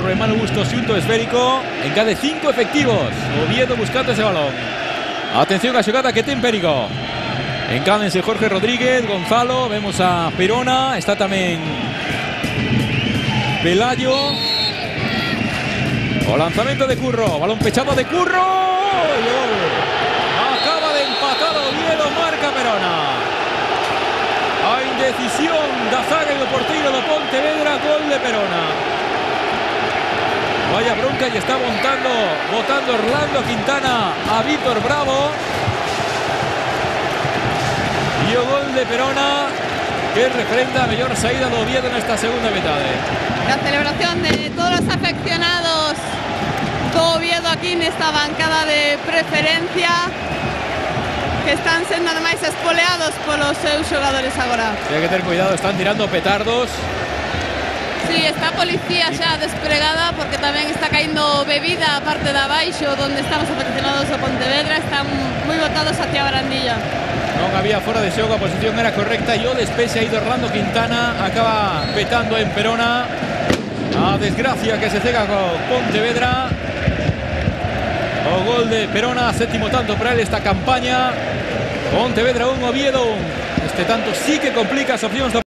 sobre Manu Bustos, xunto esférico. Encade 5 efectivos. Oviedo buscando ese balón. Atención a xogada que ten Perico. Encádense Jorge Rodríguez, Gonzalo. Vemos a Perona. Está tamén Pelayo. O lanzamento de Curro. Balón pechado de Curro. Gol. Acaba de empatar Oviedo. Marca Perona. A indecisión da zaga e do porteiro do Pontevedra. Gol de Perona. Vaya bronca y está botando Orlando Quintana a Víctor Bravo. E o gol de Perona que referenda a mellor saída do Oviedo nesta segunda metade. La celebración de todos los afeccionados do Oviedo aquí nesta bancada de preferencia, que están sendo ademais espoleados polos seus xogadores agora. Hay que tener cuidado, están tirando petardos. Sí, está a policía xa desplegada porque tamén está caindo bebida a parte de abaixo onde estamos afeccionados do Pontevedra. Están moi botados hacia a barandilla. Non había fora de xogo, a posición era correcta e o despexe aí de Orlando Quintana acaba petando en Perona. A desgracia que se cega con Pontevedra. O gol de Perona, séptimo tanto para él esta campaña. Pontevedra 1, Oviedo 1. Este tanto sí que complica as opcións do